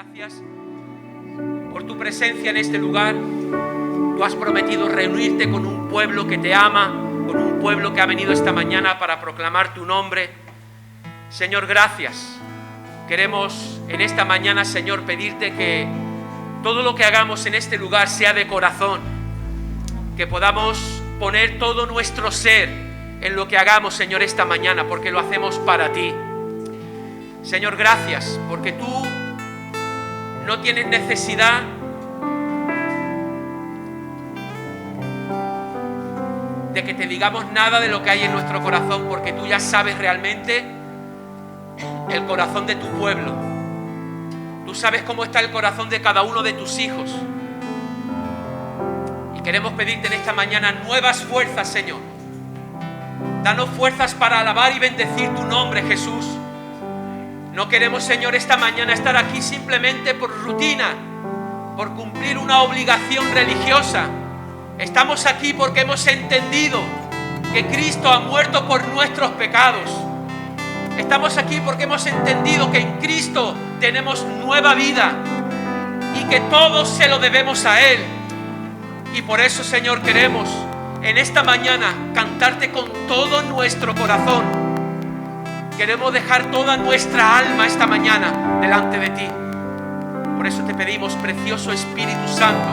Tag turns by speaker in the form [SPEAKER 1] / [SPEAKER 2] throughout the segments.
[SPEAKER 1] Gracias por tu presencia en este lugar. Tú has prometido reunirte con un pueblo que te ama, con un pueblo que ha venido esta mañana para proclamar tu nombre. Señor, gracias. Queremos en esta mañana, Señor, pedirte que todo lo que hagamos en este lugar sea de corazón, que podamos poner todo nuestro ser en lo que hagamos, Señor, esta mañana, porque lo hacemos para ti. Señor, gracias, porque tú no tienes necesidad de que te digamos nada de lo que hay en nuestro corazón, porque tú ya sabes realmente el corazón de tu pueblo. Tú sabes cómo está el corazón de cada uno de tus hijos. Y queremos pedirte en esta mañana nuevas fuerzas, Señor. Danos fuerzas para alabar y bendecir tu nombre, Jesús. No queremos, Señor, esta mañana estar aquí simplemente por rutina, por cumplir una obligación religiosa. Estamos aquí porque hemos entendido que Cristo ha muerto por nuestros pecados. Estamos aquí porque hemos entendido que en Cristo tenemos nueva vida y que todo se lo debemos a Él. Y por eso, Señor, queremos en esta mañana cantarte con todo nuestro corazón. Queremos dejar toda nuestra alma esta mañana delante de ti. Por eso te pedimos, precioso Espíritu Santo,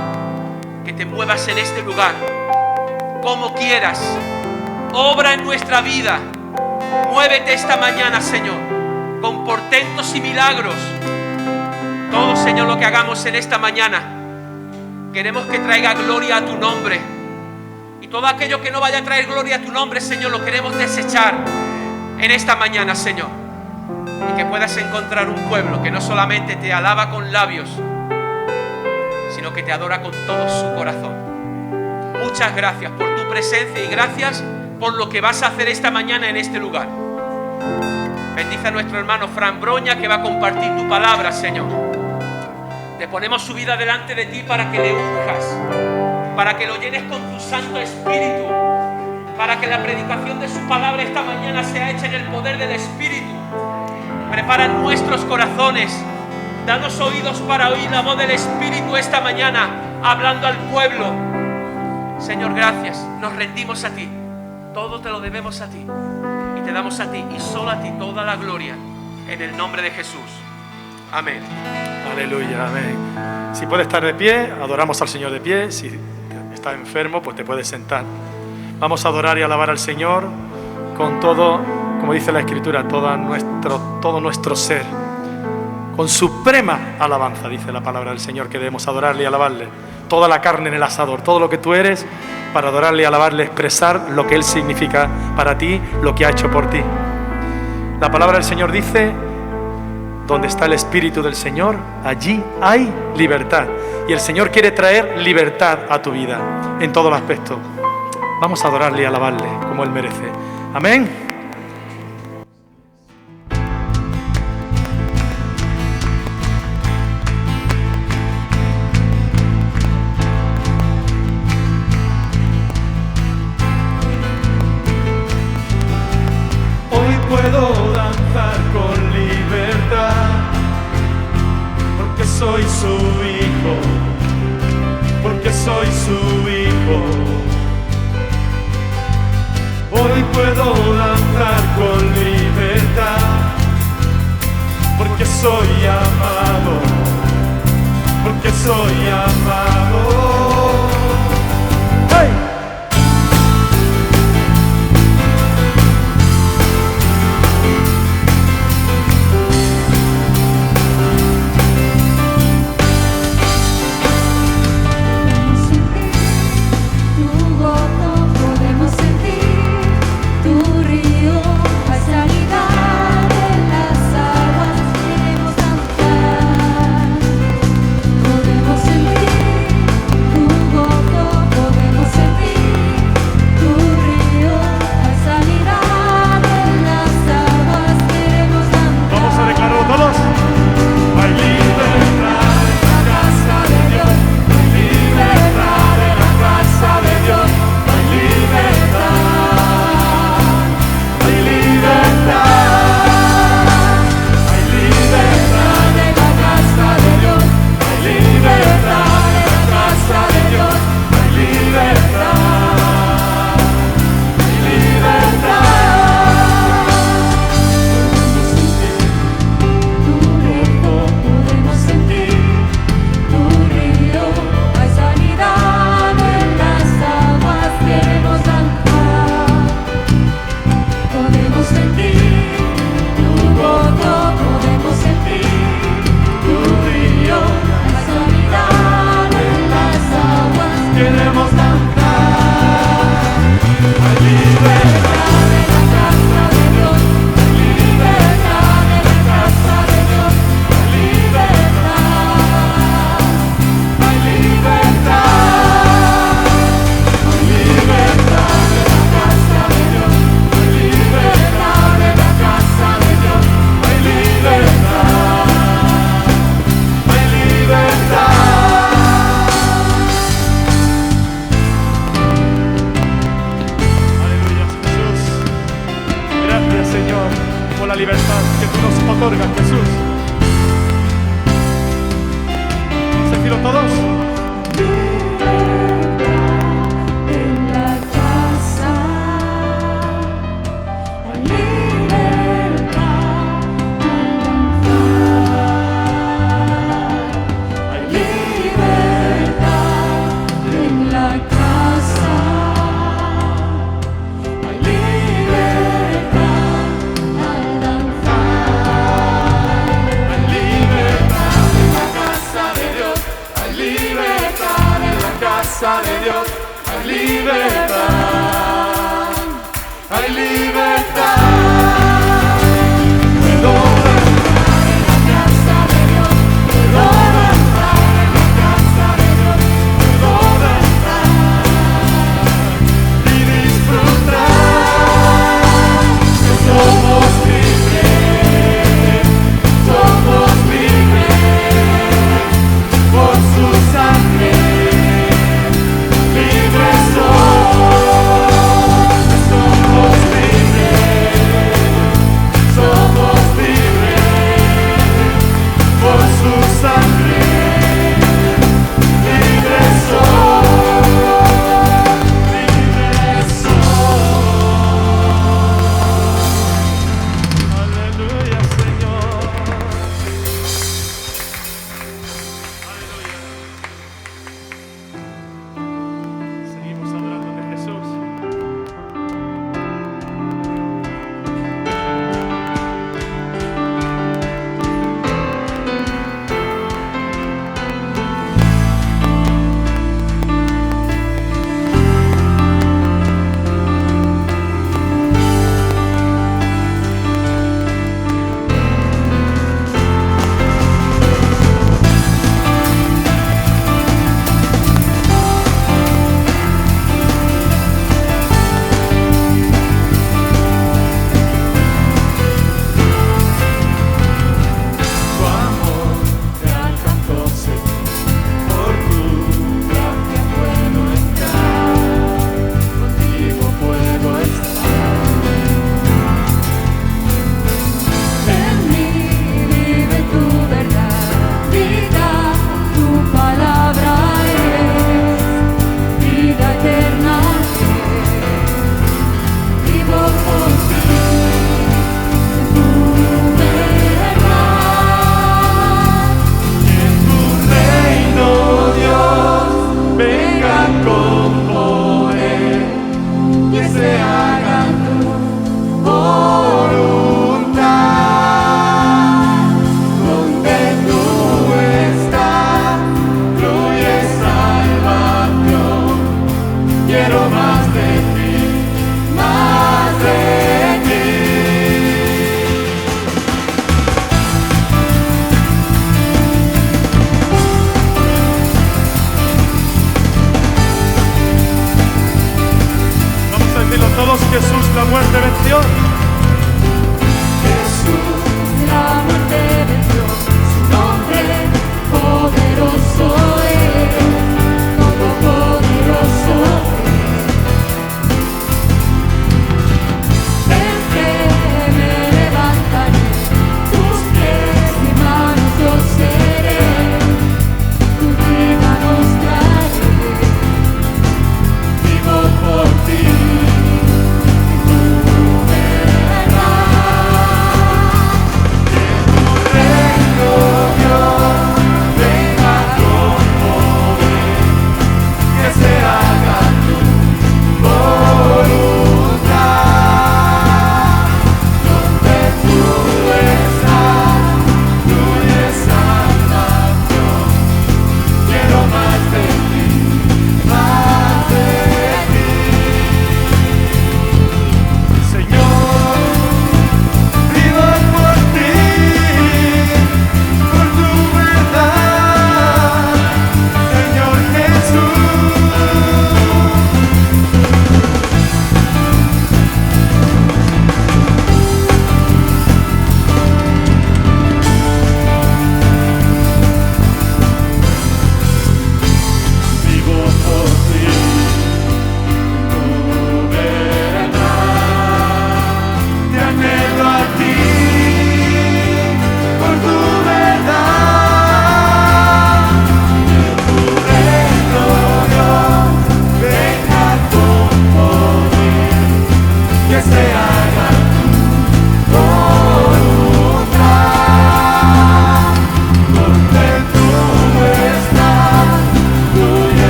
[SPEAKER 1] que te muevas en este lugar como quieras. Obra en nuestra vida. Muévete esta mañana, Señor, con portentos y milagros. Todo, Señor, lo que hagamos en esta mañana, queremos que traiga gloria a tu nombre. Y todo aquello que no vaya a traer gloria a tu nombre, Señor, lo queremos desechar en esta mañana, Señor. Y que puedas encontrar un pueblo que no solamente te alaba con labios, sino que te adora con todo su corazón. Muchas gracias por tu presencia y gracias por lo que vas a hacer esta mañana en este lugar. Bendice a nuestro hermano Fran Broña, que va a compartir tu palabra, Señor. Le ponemos su vida delante de ti para que le unjas, para que lo llenes con tu Santo Espíritu, para que la predicación de su palabra esta mañana sea hecha en el poder del Espíritu. Prepara nuestros corazones. Danos oídos para oír la voz del Espíritu esta mañana, hablando al pueblo. Señor, gracias. Nos rendimos a ti. Todo te lo debemos a ti. Y te damos a ti y solo a ti toda la gloria. En el nombre de Jesús. Amén.
[SPEAKER 2] Aleluya, amén. Si puedes estar de pie, adoramos al Señor de pie. Si estás enfermo, pues te puedes sentar. Vamos a adorar y alabar al Señor con todo, como dice la Escritura, todo nuestro ser. Con suprema alabanza, dice la palabra del Señor, que debemos adorarle y alabarle. Toda la carne en el asador, todo lo que tú eres, para adorarle y alabarle, expresar lo que Él significa para ti, lo que ha hecho por ti. La palabra del Señor dice: donde está el Espíritu del Señor, allí hay libertad. Y el Señor quiere traer libertad a tu vida, en todos los aspectos. Vamos a adorarle y alabarle como Él merece. Amén.
[SPEAKER 3] Soy su hijo, porque soy su hijo. Hoy puedo danzar con libertad, porque soy amado, porque soy amado. ¡Hey!
[SPEAKER 4] Podemos sentir
[SPEAKER 2] libertad que tú nos otorgas, Jesús. ¿Se decirlo todos?
[SPEAKER 4] En la casa hay libertad al danzar. Hay libertad en la casa. Hay libertad al danzar.
[SPEAKER 3] Hay libertad en la casa de Dios. Hay libertad.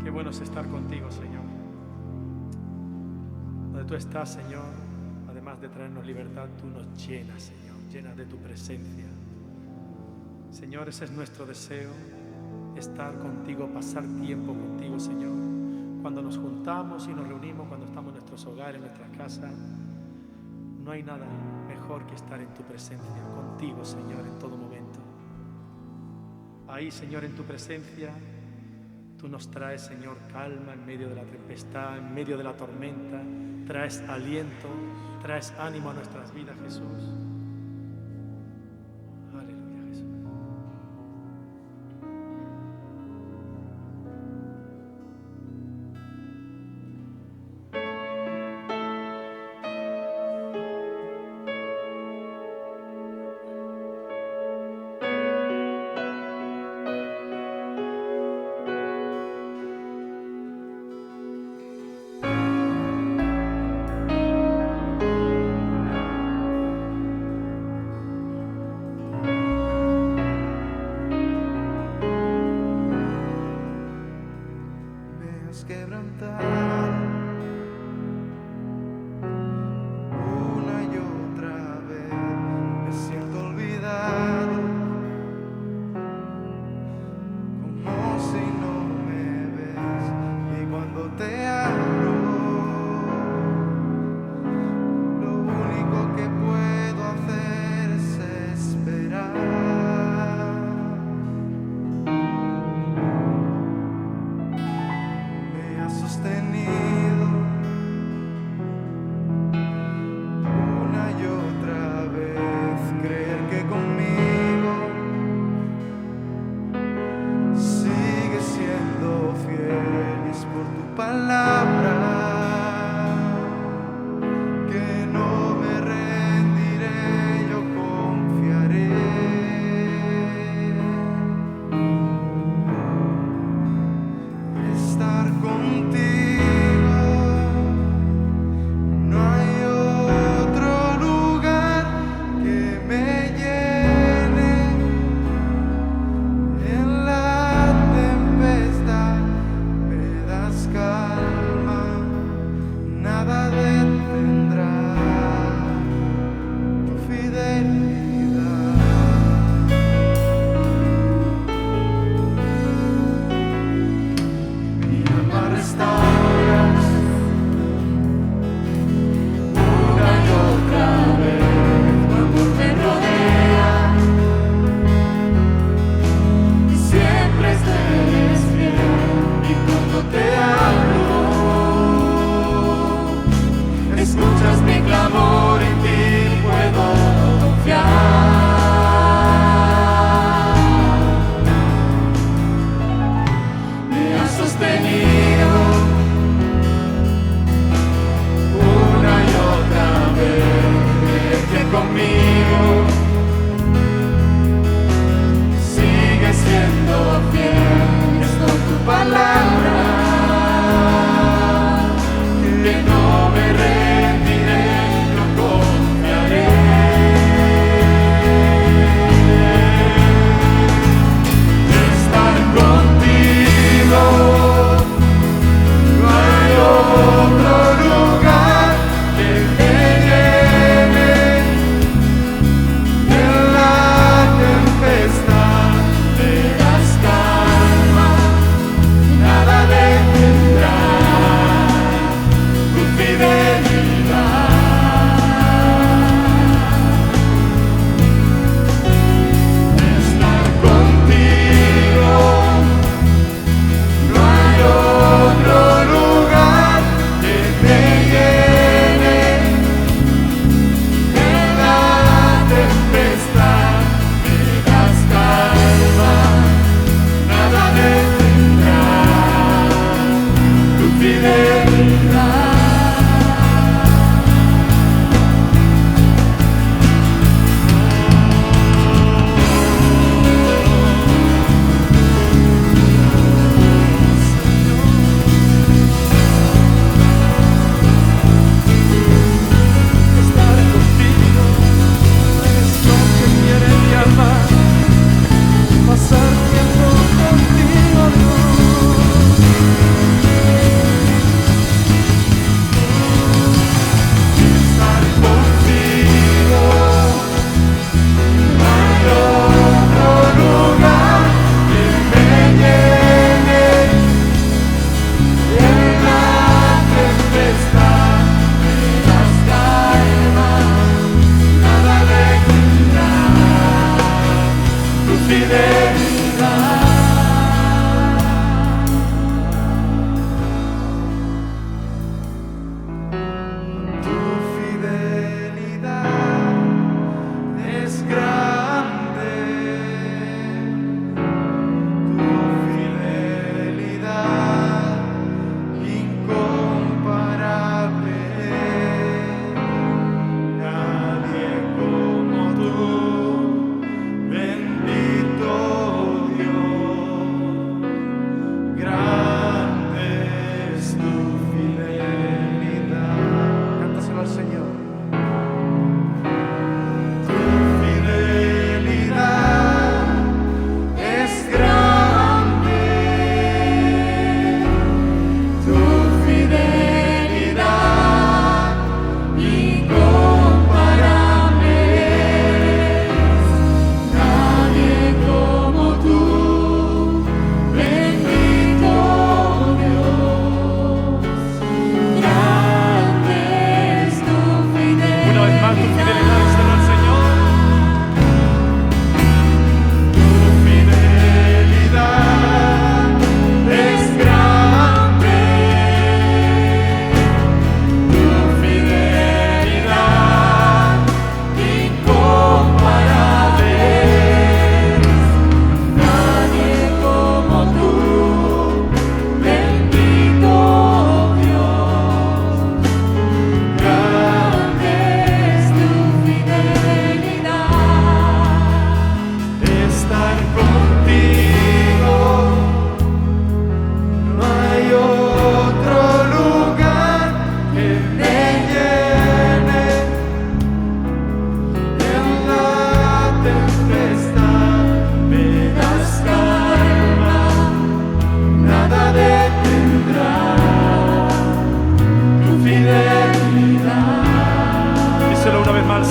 [SPEAKER 2] Qué bueno es estar contigo, Señor. Donde tú estás, Señor, además de traernos libertad, tú nos llenas, Señor, llenas de tu presencia. Señor, ese es nuestro deseo, estar contigo, pasar tiempo contigo, Señor. Cuando nos juntamos y nos reunimos, cuando estamos en nuestros hogares, en nuestras casas, no hay nada mejor que estar en tu presencia, contigo, Señor, en todo momento. Ahí, Señor, en tu presencia, tú nos traes, Señor, calma en medio de la tempestad, en medio de la tormenta. Traes aliento, traes ánimo a nuestras vidas, Jesús. Aleluya, Jesús.
[SPEAKER 3] Calma.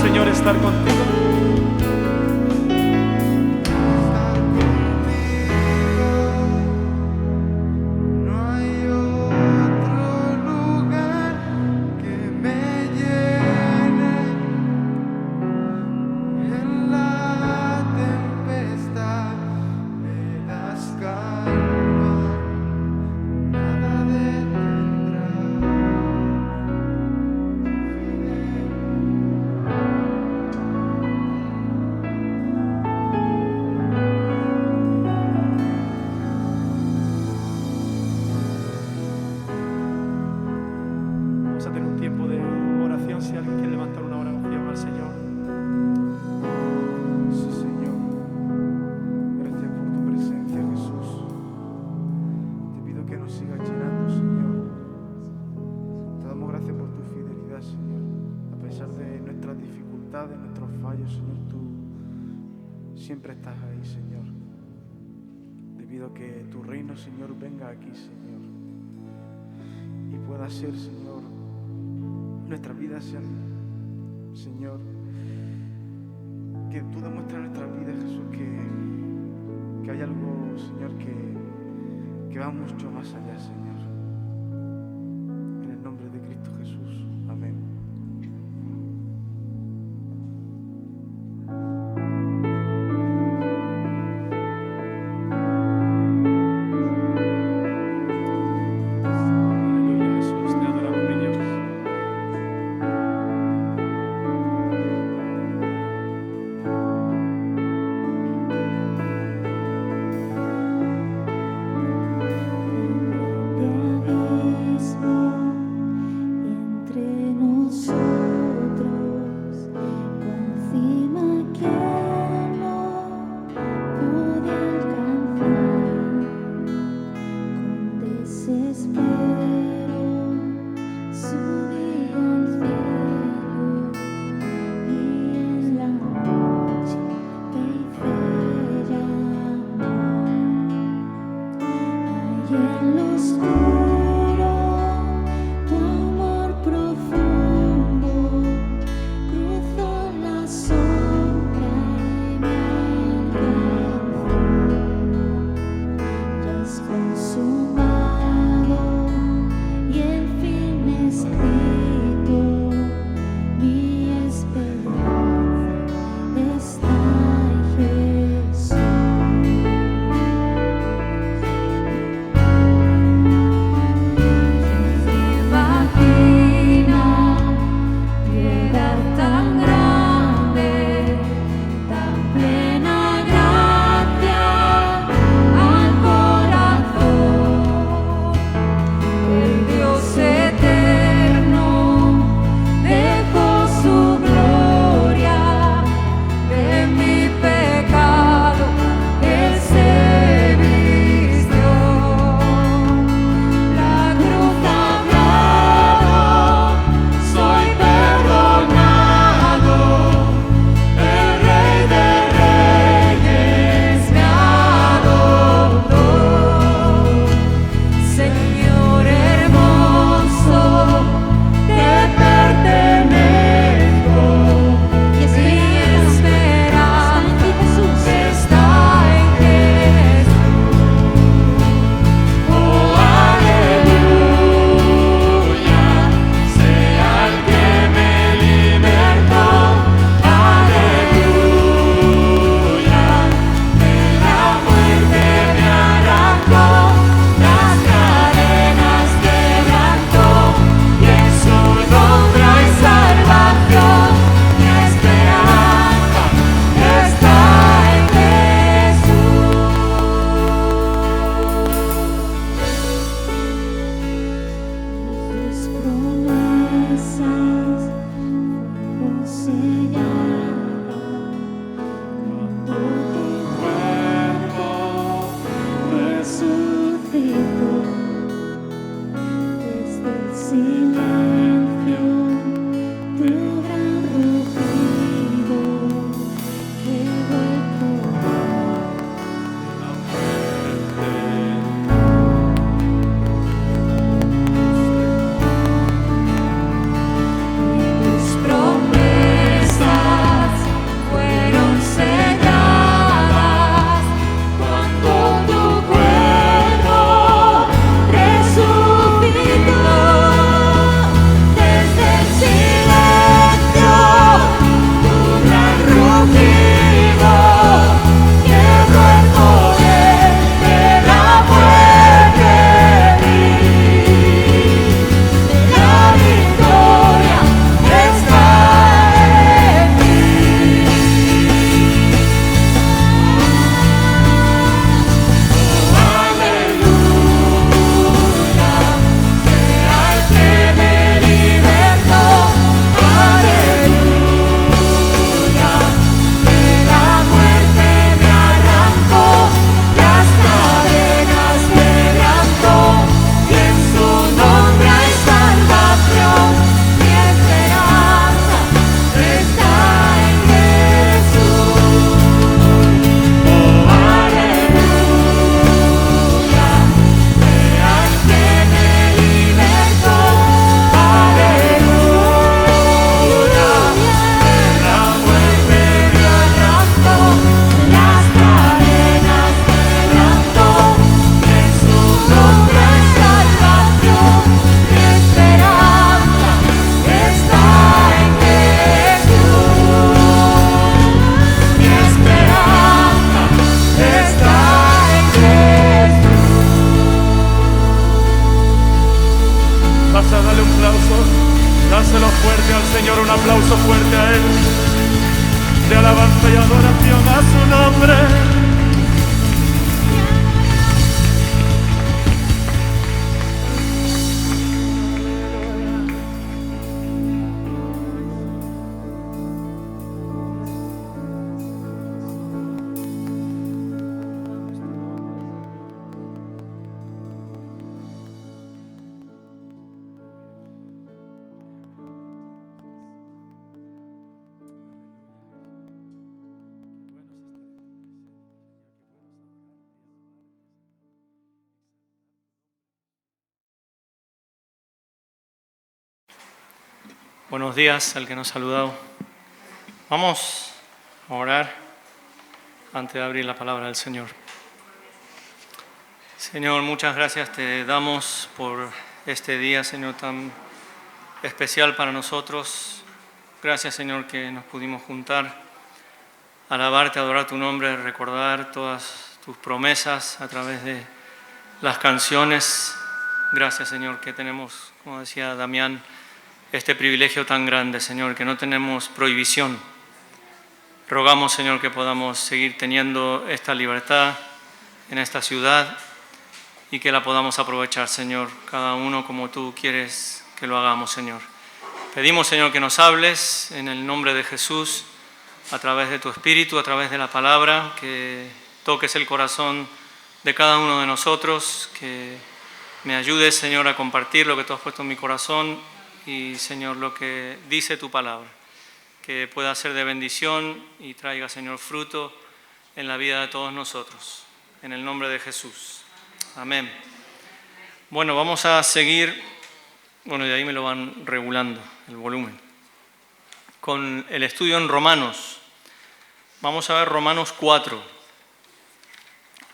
[SPEAKER 2] Señor, estar contigo.
[SPEAKER 3] No hay otro lugar que me llene en la tempestad. Me das calma, nada detendrá.
[SPEAKER 2] Vamos a tener un tiempo de oración si alguien quiere levantar una oración al Señor.
[SPEAKER 3] Sí, Señor. Gracias por tu presencia, Jesús. Te pido que nos sigas llenando, Señor. Te damos gracias por tu fidelidad, Señor. A pesar de nuestras dificultades, nuestros fallos, Señor, tú siempre estás ahí, Señor. Te pido que tu reino, Señor, venga aquí, Señor. Y pueda ser, Señor, nuestras vidas sean, Señor, que tú demuestres en nuestras vidas, Jesús, que hay algo, Señor, que va mucho más allá, Señor. En el nombre de Cristo Jesús. Amén.
[SPEAKER 2] Aleluya, Jesús, te adoramos, mi Dios.
[SPEAKER 4] De abismo entre nosotros, con cima que no pude alcanzar, con desespero subí al cielo y en la noche te hice llamar. Y en lo oscuro, tu amor profundo cruzó la sombra y me alcanzó. Ya es consumado y el fin escrito, mi esperanza está en Jesús.
[SPEAKER 2] Señor, un aplauso fuerte a Él, de alabanza y adoración a su nombre.
[SPEAKER 5] Buenos días al que nos ha saludado. Vamos a orar antes de abrir la palabra del Señor. Señor, muchas gracias te damos por este día, Señor, tan especial para nosotros. Gracias, Señor, que nos pudimos juntar, alabarte, adorar tu nombre, recordar todas tus promesas a través de las canciones. Gracias, Señor, que tenemos, como decía Damián, este privilegio tan grande, Señor, que no tenemos prohibición. Rogamos, Señor, que podamos seguir teniendo esta libertad en esta ciudad y que la podamos aprovechar, Señor, cada uno como tú quieres que lo hagamos, Señor. Pedimos, Señor, que nos hables en el nombre de Jesús, a través de tu Espíritu, a través de la palabra, que toques el corazón de cada uno de nosotros, que me ayudes, Señor, a compartir lo que tú has puesto en mi corazón y, Señor, lo que dice tu palabra, que pueda ser de bendición y traiga, Señor, fruto en la vida de todos nosotros. En el nombre de Jesús. Amén. Bueno, vamos a seguir, bueno, y ahí me lo van regulando el volumen, con el estudio en Romanos. Vamos a ver Romanos 4.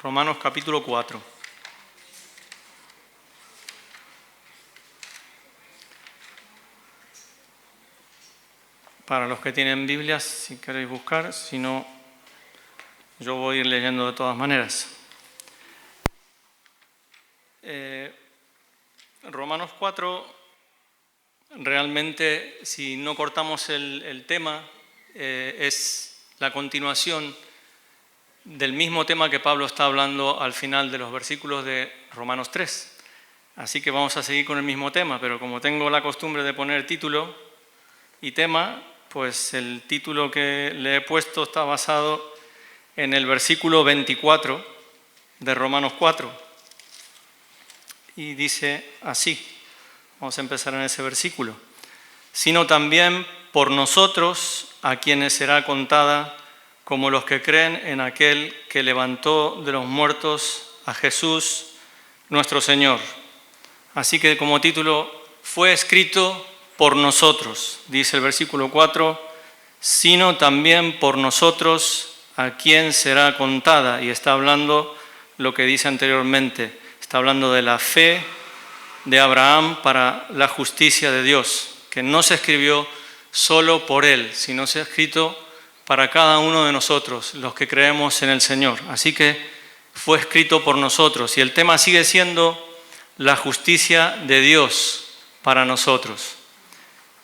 [SPEAKER 5] Romanos capítulo 4. Para los que tienen Biblias, si queréis buscar, si no, yo voy a ir leyendo de todas maneras. Romanos 4, realmente, si no cortamos el tema, es la continuación del mismo tema que Pablo está hablando al final de los versículos de Romanos 3. Así que vamos a seguir con el mismo tema, pero como tengo la costumbre de poner título y tema, pues el título que le he puesto está basado en el versículo 24 de Romanos 4. Y dice así, vamos a empezar en ese versículo. Sino también por nosotros, a quienes será contada como los que creen en aquel que levantó de los muertos a Jesús, nuestro Señor. Así que como título, fue escrito por nosotros, dice el versículo 4, sino también por nosotros a quien será contada. Y está hablando lo que dice anteriormente, está hablando de la fe de Abraham para la justicia de Dios, que no se escribió solo por él, sino se ha escrito para cada uno de nosotros, los que creemos en el Señor. Así que fue escrito por nosotros y el tema sigue siendo la justicia de Dios para nosotros.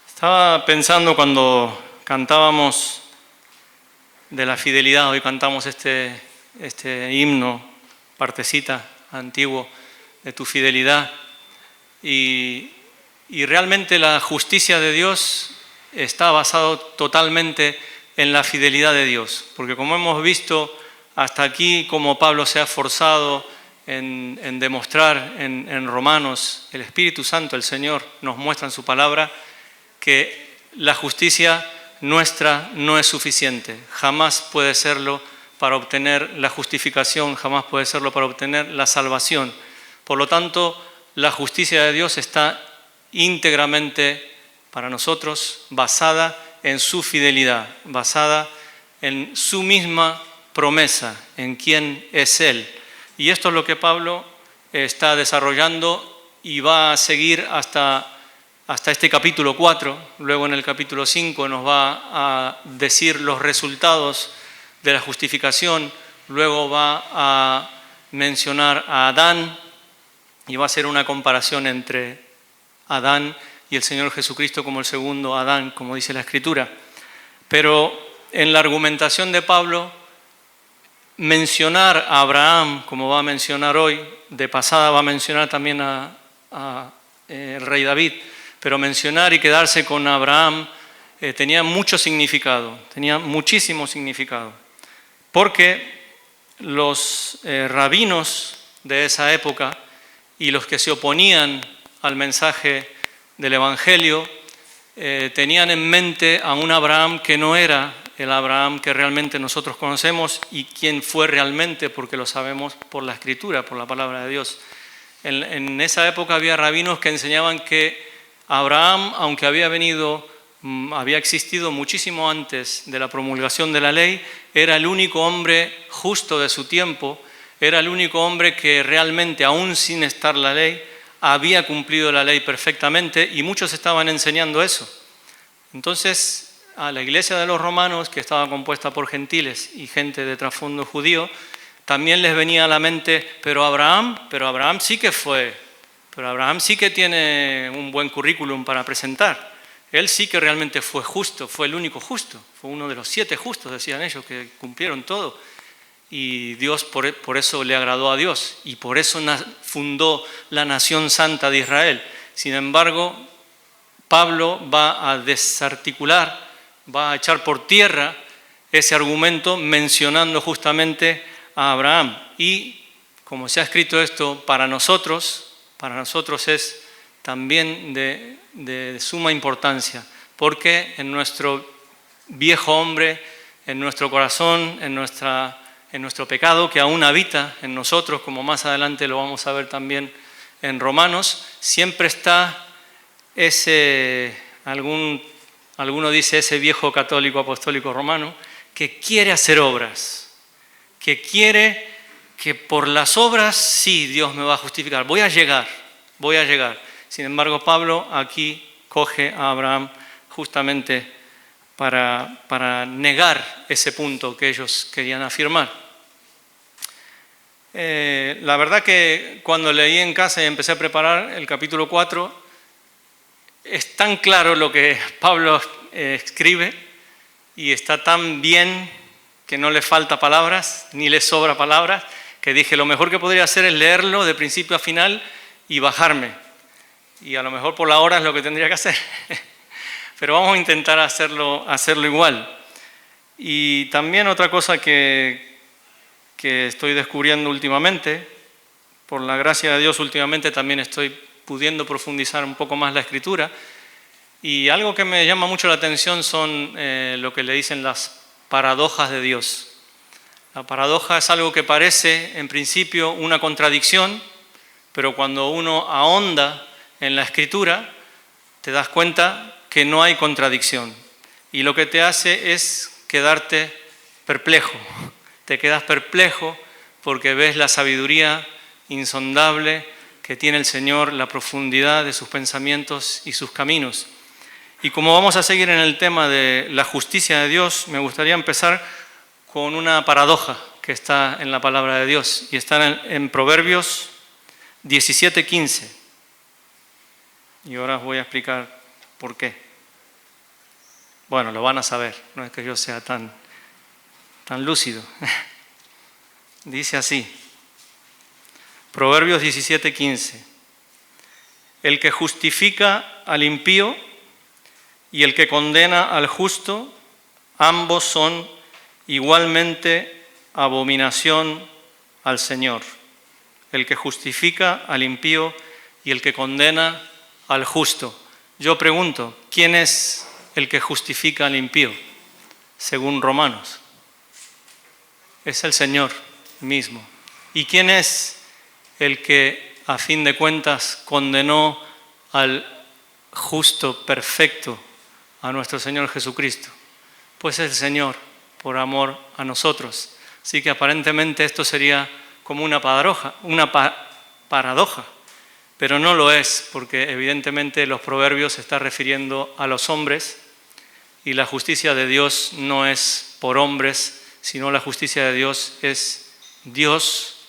[SPEAKER 5] Estaba pensando cuando cantábamos de la fidelidad, hoy cantamos este himno, partecita antiguo de tu fidelidad, y realmente la justicia de Dios está basado totalmente en la fidelidad de Dios, porque como hemos visto hasta aquí, como Pablo se ha esforzado en demostrar en Romanos, el Espíritu Santo, el Señor, nos muestra en su palabra que la justicia nuestra no es suficiente, jamás puede serlo para obtener la justificación, jamás puede serlo para obtener la salvación. Por lo tanto, la justicia de Dios está íntegramente para nosotros basada en su fidelidad, basada en su misma promesa, en quién es Él. Y esto es lo que Pablo está desarrollando y va a seguir hasta este capítulo 4. Luego en el capítulo 5 nos va a decir los resultados de la justificación. Luego va a mencionar a Adán y va a hacer una comparación entre Adán y el Señor Jesucristo como el segundo Adán, como dice la Escritura. Pero en la argumentación de Pablo, mencionar a Abraham, como va a mencionar hoy, de pasada va a mencionar también el rey David, pero mencionar y quedarse con Abraham tenía mucho significado, tenía muchísimo significado, porque los rabinos de esa época y los que se oponían al mensaje del Evangelio tenían en mente a un Abraham que no era el Abraham que realmente nosotros conocemos y quién fue realmente, porque lo sabemos por la Escritura, por la palabra de Dios. En esa época había rabinos que enseñaban que Abraham, aunque había existido muchísimo antes de la promulgación de la ley, era el único hombre justo de su tiempo, era el único hombre que realmente, aún sin estar la ley, había cumplido la ley perfectamente, y muchos estaban enseñando eso. Entonces, a la iglesia de los romanos, que estaba compuesta por gentiles y gente de trasfondo judío, también les venía a la mente, pero Abraham sí que fue, pero Abraham sí que tiene un buen currículum para presentar. Él sí que realmente fue justo, fue el único justo, fue uno de los 7 justos, decían ellos, que cumplieron todo. Y Dios por eso le agradó a Dios, y por eso fundó la nación santa de Israel. Sin embargo, Pablo va a desarticular, va a echar por tierra ese argumento mencionando justamente a Abraham. Y como se ha escrito esto, para nosotros es también de suma importancia, porque en nuestro viejo hombre, en nuestro corazón, en nuestro pecado que aún habita en nosotros, como más adelante lo vamos a ver también en Romanos, siempre está alguno dice ese viejo católico apostólico romano, que quiere hacer obras, que quiere que por las obras sí Dios me va a justificar, voy a llegar. Sin embargo, Pablo aquí coge a Abraham justamente para negar ese punto que ellos querían afirmar. La verdad que cuando leí en casa y empecé a preparar el capítulo 4, es tan claro lo que Pablo escribe y está tan bien que no le falta palabras, ni le sobra palabras, que dije lo mejor que podría hacer es leerlo de principio a final y bajarme. Y a lo mejor por la hora es lo que tendría que hacer. Pero vamos a intentar hacerlo igual. Y también otra cosa que estoy descubriendo últimamente, por la gracia de Dios últimamente también estoy pudiendo profundizar un poco más la Escritura, y algo que me llama mucho la atención son lo que le dicen las paradojas de Dios. La paradoja es algo que parece en principio una contradicción, pero cuando uno ahonda en la Escritura te das cuenta que no hay contradicción, y lo que te hace es quedarte perplejo. Te quedas perplejo porque ves la sabiduría insondable que tiene el Señor, la profundidad de sus pensamientos y sus caminos. Y como vamos a seguir en el tema de la justicia de Dios, me gustaría empezar con una paradoja que está en la palabra de Dios, y está en Proverbios 17:15. Y ahora os voy a explicar por qué. Bueno, lo van a saber, no es que yo sea tan lúcido. Dice así, Proverbios 17:15. El que justifica al impío y el que condena al justo, ambos son igualmente abominación al Señor. El que justifica al impío y el que condena al justo. Yo pregunto, ¿quién es el que justifica al impío? Según Romanos. Es el Señor mismo. ¿Y quién es el que, a fin de cuentas, condenó al justo perfecto, a nuestro Señor Jesucristo? Pues es el Señor, por amor a nosotros. Así que aparentemente esto sería como una paradoja, pero no lo es, porque evidentemente los proverbios se están refiriendo a los hombres, y la justicia de Dios no es por hombres, sino la justicia de Dios es Dios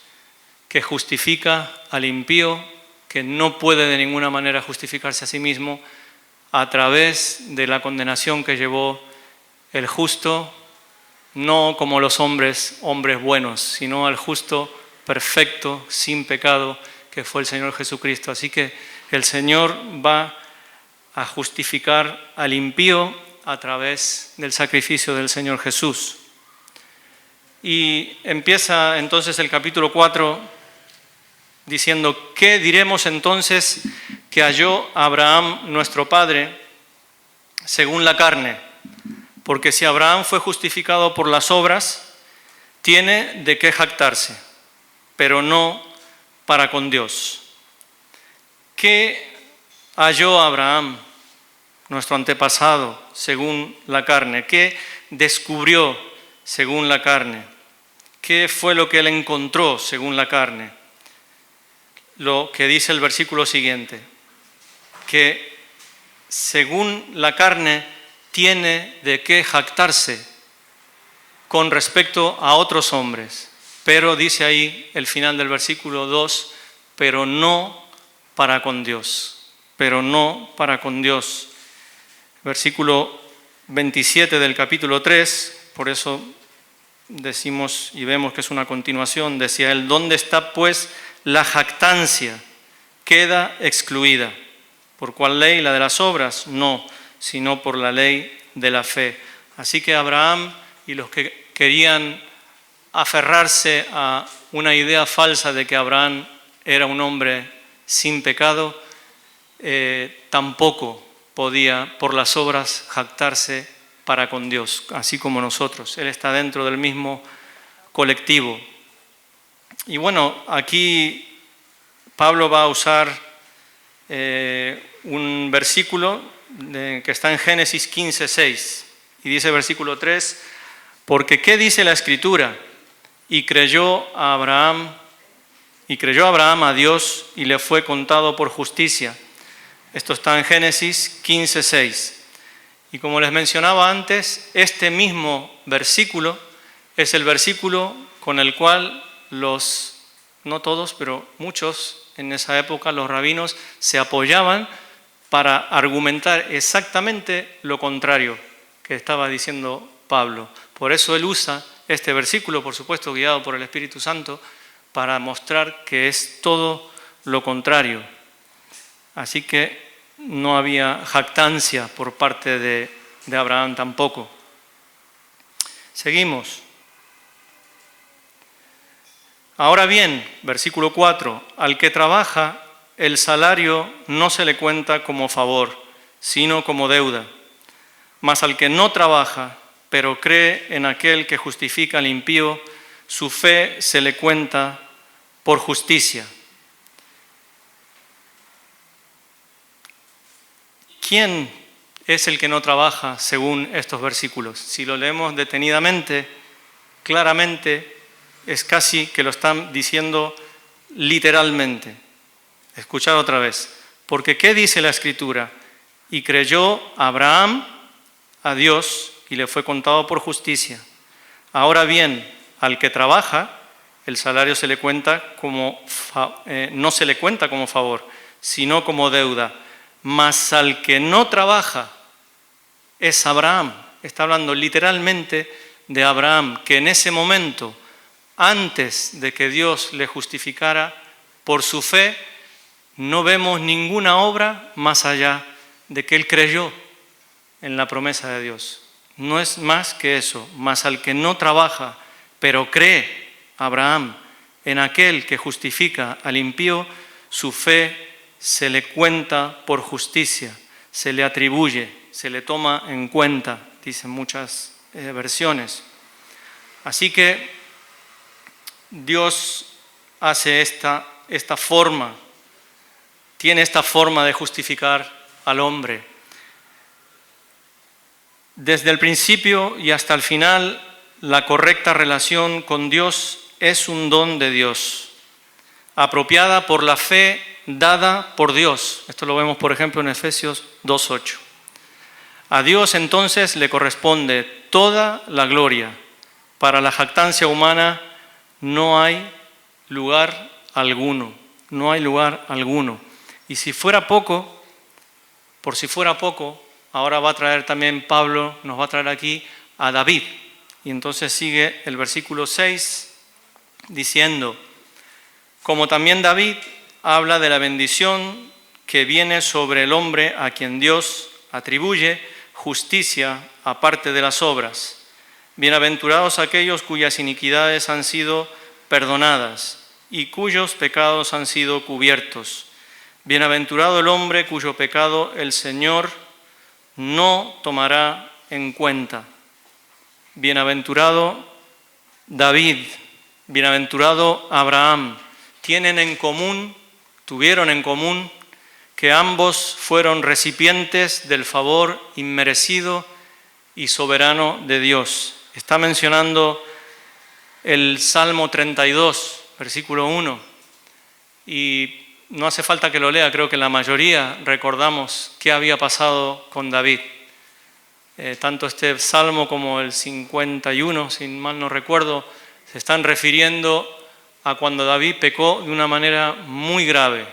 [SPEAKER 5] que justifica al impío, que no puede de ninguna manera justificarse a sí mismo, a través de la condenación que llevó el justo, no como los hombres buenos, sino al justo perfecto, sin pecado, que fue el Señor Jesucristo. Así que el Señor va a justificar al impío a través del sacrificio del Señor Jesús. Y empieza entonces el capítulo 4 diciendo: ¿qué diremos entonces que halló Abraham nuestro padre según la carne? Porque si Abraham fue justificado por las obras, tiene de qué jactarse, pero no para con Dios. ¿Qué halló Abraham, nuestro antepasado, según la carne? ¿Qué descubrió según la carne? ¿Qué fue lo que él encontró según la carne? Lo que dice el versículo siguiente, que según la carne tiene de qué jactarse con respecto a otros hombres. Pero dice ahí el final del versículo 2, pero no para con Dios, pero no para con Dios. Versículo 27 del capítulo 3, por eso decimos y vemos que es una continuación, decía él: ¿dónde está pues la jactancia? Queda excluida. ¿Por cuál ley? ¿La de las obras? No, sino por la ley de la fe. Así que Abraham y los que querían aferrarse a una idea falsa de que Abraham era un hombre sin pecado, tampoco podía por las obras jactarse para con Dios, así como nosotros. Él está dentro del mismo colectivo. Y bueno, aquí Pablo va a usar un versículo que está en Génesis 15:6, y dice versículo 3: porque ¿qué dice la Escritura? Y creyó Abraham a Dios y le fue contado por justicia. Esto está en Génesis 15:6. Y como les mencionaba antes, este mismo versículo es el versículo con el cual no todos, pero muchos en esa época, los rabinos se apoyaban para argumentar exactamente lo contrario que estaba diciendo Pablo. Por eso él usa este versículo, por supuesto guiado por el Espíritu Santo, para mostrar que es todo lo contrario. Así que no había jactancia por parte de Abraham tampoco. Seguimos. Ahora bien, versículo 4, al que trabaja, el salario no se le cuenta como favor, sino como deuda. Mas al que no trabaja, pero cree en aquel que justifica al impío, su fe se le cuenta por justicia. ¿Quién es el que no trabaja según estos versículos? Si lo leemos detenidamente, claramente, es casi que lo están diciendo literalmente. Escuchad otra vez. Porque ¿qué dice la Escritura? Y creyó Abraham a Dios y le fue contado por justicia. Ahora bien, al que trabaja, el salario se le cuenta no se le cuenta como favor, sino como deuda. Mas al que no trabaja es Abraham. Está hablando literalmente de Abraham, que en ese momento, antes de que Dios le justificara por su fe, no vemos ninguna obra más allá de que él creyó en la promesa de Dios. No es más que eso. Mas al que no trabaja, pero cree, Abraham, en aquel que justifica al impío, su fe se le cuenta por justicia, se le atribuye, se le toma en cuenta, dicen muchas versiones. Así que Dios hace esta forma, tiene esta forma de justificar al hombre. Desde el principio y hasta el final, la correcta relación con Dios es un don de Dios, apropiada por la fe dada por Dios. Esto lo vemos, por ejemplo, en Efesios 2:8. A Dios entonces le corresponde toda la gloria. Para la jactancia humana no hay lugar alguno, no hay lugar alguno. Y si fuera poco, Por si fuera poco, ahora va a traer también Pablo, nos va a traer aquí a David. Y entonces sigue el versículo 6 diciendo, como también David habla de la bendición que viene sobre el hombre a quien Dios atribuye justicia aparte de las obras. Bienaventurados aquellos cuyas iniquidades han sido perdonadas y cuyos pecados han sido cubiertos. Bienaventurado el hombre cuyo pecado el Señor no tomará en cuenta. Bienaventurado David, bienaventurado Abraham, tuvieron en común que ambos fueron recipientes del favor inmerecido y soberano de Dios. Está mencionando el Salmo 32, versículo 1, y no hace falta que lo lea, creo que la mayoría recordamos qué había pasado con David. Tanto este Salmo como el 51, si mal no recuerdo, se están refiriendo a cuando David pecó de una manera muy grave.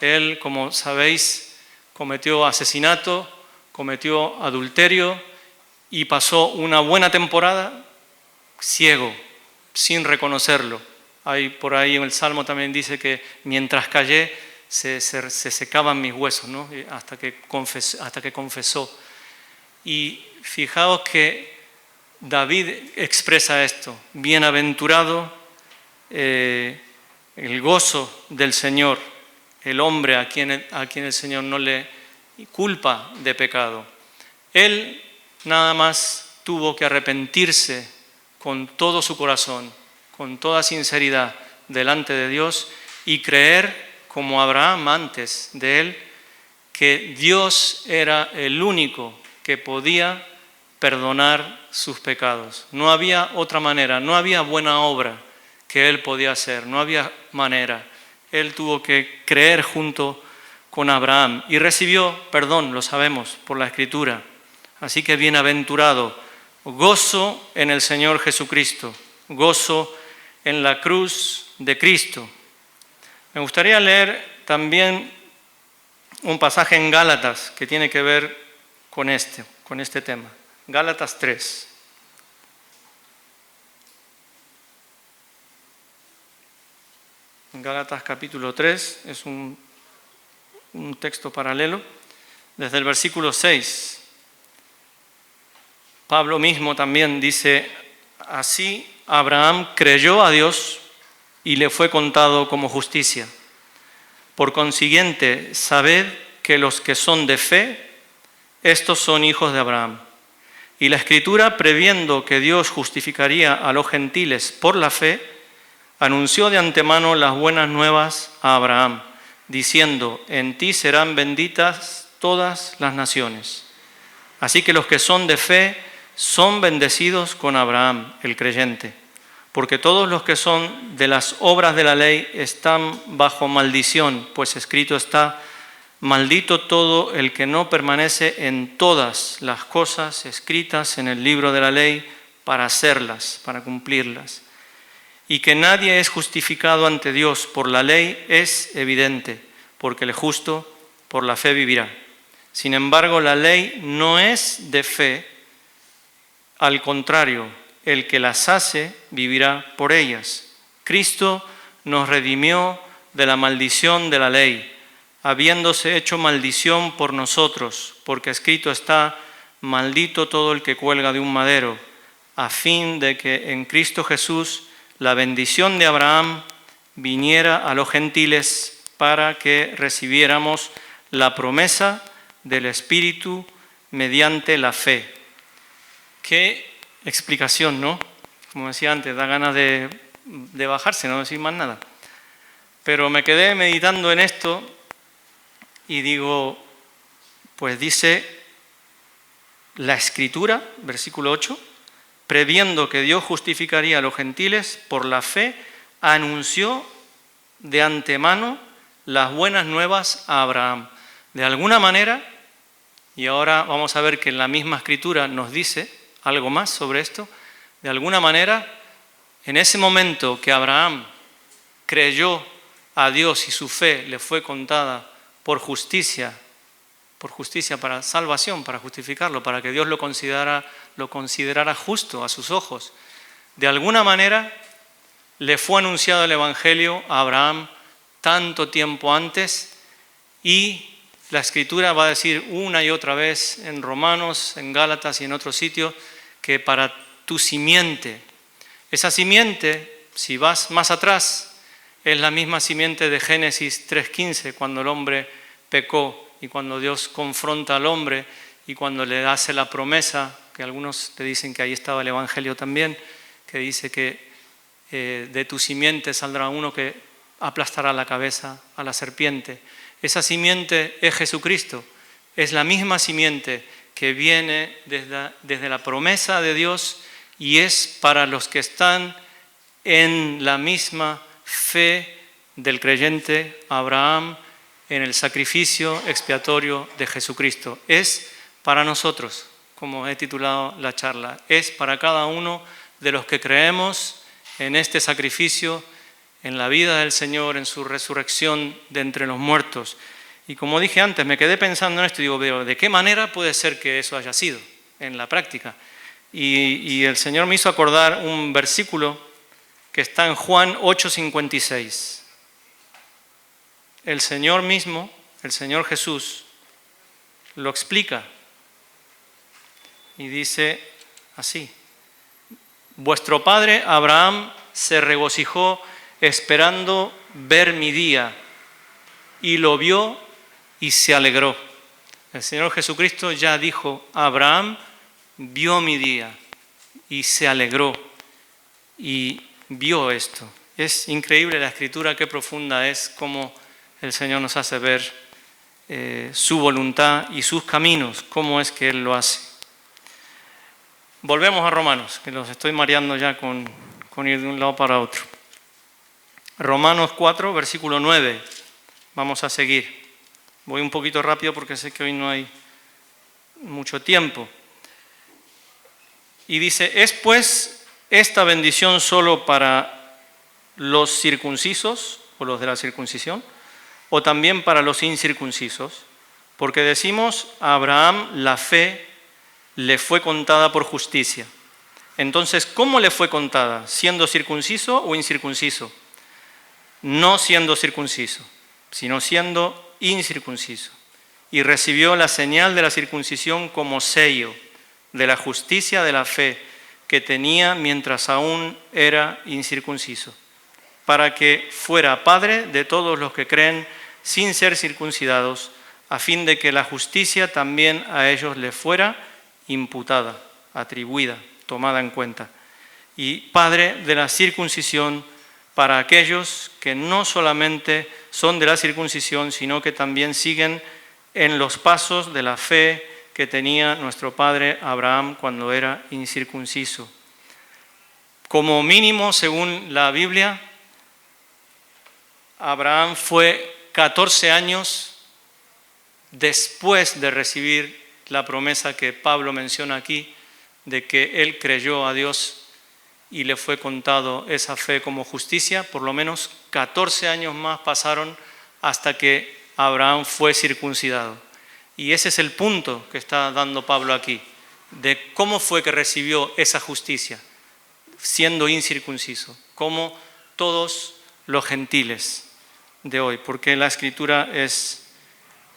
[SPEAKER 5] Él, como sabéis, cometió asesinato, cometió adulterio y pasó una buena temporada ciego, sin reconocerlo. Por ahí en el Salmo también dice que mientras callé se secaban mis huesos, ¿no? hasta que confesó. Y fijaos que David expresa esto, bienaventurado el gozo del Señor, el hombre a quien el Señor no le culpa de pecado. Él nada más tuvo que arrepentirse con todo su corazón, con toda sinceridad delante de Dios y creer, como Abraham antes de él, que Dios era el único que podía perdonar sus pecados. No había otra manera, no había buena obra que él podía hacer, no había manera. Él tuvo que creer junto con Abraham y recibió perdón, lo sabemos por la Escritura. Así que bienaventurado, gozo en el Señor Jesucristo, gozo en la cruz de Cristo. Me gustaría leer también un pasaje en Gálatas que tiene que ver con este tema. Gálatas 3. Gálatas capítulo 3 es un texto paralelo. Desde el versículo 6, Pablo mismo también dice, así Abraham creyó a Dios y le fue contado como justicia. Por consiguiente, sabed que los que son de fe, estos son hijos de Abraham. Y la Escritura, previendo que Dios justificaría a los gentiles por la fe, anunció de antemano las buenas nuevas a Abraham, diciendo, en ti serán benditas todas las naciones. Así que los que son de fe son bendecidos con Abraham, el creyente, porque todos los que son de las obras de la ley están bajo maldición, pues escrito está, maldito todo el que no permanece en todas las cosas escritas en el libro de la ley para hacerlas, para cumplirlas. Y que nadie es justificado ante Dios por la ley es evidente, porque el justo por la fe vivirá. Sin embargo, la ley no es de fe, al contrario, el que las hace vivirá por ellas. Cristo nos redimió de la maldición de la ley, habiéndose hecho maldición por nosotros, porque escrito está, maldito todo el que cuelga de un madero, a fin de que en Cristo Jesús la bendición de Abraham viniera a los gentiles para que recibiéramos la promesa del Espíritu mediante la fe. Qué explicación, ¿no? Como decía antes, da ganas de bajarse, no decir más nada. Pero me quedé meditando en esto y digo, pues dice la Escritura, versículo 8, previendo que Dios justificaría a los gentiles por la fe, anunció de antemano las buenas nuevas a Abraham. De alguna manera, y ahora vamos a ver que en la misma Escritura nos dice algo más sobre esto, de alguna manera, en ese momento que Abraham creyó a Dios y su fe le fue contada por justicia por justicia, para salvación, para justificarlo, para que Dios lo considerara justo a sus ojos. De alguna manera le fue anunciado el Evangelio a Abraham tanto tiempo antes, y la Escritura va a decir una y otra vez en Romanos, en Gálatas y en otros sitios, que para tu simiente, esa simiente, si vas más atrás, es la misma simiente de Génesis 3:15, cuando el hombre pecó y cuando Dios confronta al hombre y cuando le hace la promesa, que algunos te dicen que ahí estaba el Evangelio también, que dice que de tu simiente saldrá uno que aplastará la cabeza a la serpiente. Esa simiente es Jesucristo, es la misma simiente que viene desde la promesa de Dios y es para los que están en la misma fe del creyente Abraham, en el sacrificio expiatorio de Jesucristo. Es para nosotros, como he titulado la charla, es para cada uno de los que creemos en este sacrificio, en la vida del Señor, en su resurrección de entre los muertos. Y como dije antes, me quedé pensando en esto y digo, pero ¿de qué manera puede ser que eso haya sido en la práctica? Y el Señor me hizo acordar un versículo que está en Juan 8:56. El Señor mismo, el Señor Jesús, lo explica y dice así: vuestro padre Abraham se regocijó esperando ver mi día, y lo vio y se alegró. El Señor Jesucristo ya dijo: Abraham vio mi día y se alegró y vio esto. Es increíble la Escritura, qué profunda es, cómo el Señor nos hace ver su voluntad y sus caminos, cómo es que Él lo hace. Volvemos a Romanos, que los estoy mareando ya con ir de un lado para otro. Romanos 4, versículo 9. Vamos a seguir. Voy un poquito rápido porque sé que hoy no hay mucho tiempo. Y dice: ¿es pues esta bendición solo para los circuncisos o los de la circuncisión, o también para los incircuncisos? Porque decimos, a Abraham la fe le fue contada por justicia. Entonces, ¿cómo le fue contada? ¿Siendo circunciso o incircunciso? No siendo circunciso, sino siendo incircunciso. Y recibió la señal de la circuncisión como sello de la justicia de la fe que tenía mientras aún era incircunciso, para que fuera padre de todos los que creen sin ser circuncidados, a fin de que la justicia también a ellos les fuera imputada, atribuida, tomada en cuenta. Y padre de la circuncisión para aquellos que no solamente son de la circuncisión, sino que también siguen en los pasos de la fe que tenía nuestro padre Abraham cuando era incircunciso. Como mínimo, según la Biblia, Abraham fue 14 años después de recibir la promesa que Pablo menciona aquí, de que él creyó a Dios y le fue contado esa fe como justicia. Por lo menos 14 años más pasaron hasta que Abraham fue circuncidado. Y ese es el punto que está dando Pablo aquí, de cómo fue que recibió esa justicia, siendo incircunciso, como todos los gentiles de hoy, porque la Escritura es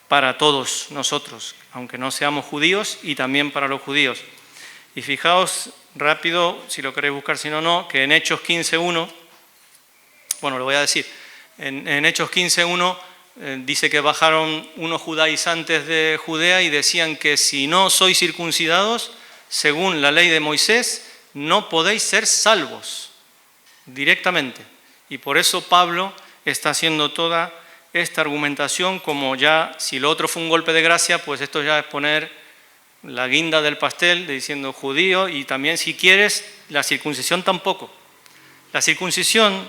[SPEAKER 5] para todos nosotros, aunque no seamos judíos, y también para los judíos. Y fijaos rápido, si lo queréis buscar, si no, que en Hechos 15:1, bueno, lo voy a decir, en Hechos 15:1 dice que bajaron unos judaizantes de Judea y decían que si no sois circuncidados, según la ley de Moisés, no podéis ser salvos directamente. Y por eso Pablo está haciendo toda esta argumentación, como ya, si lo otro fue un golpe de gracia, pues esto ya es poner la guinda del pastel, diciendo judío, y también, si quieres, la circuncisión tampoco. La circuncisión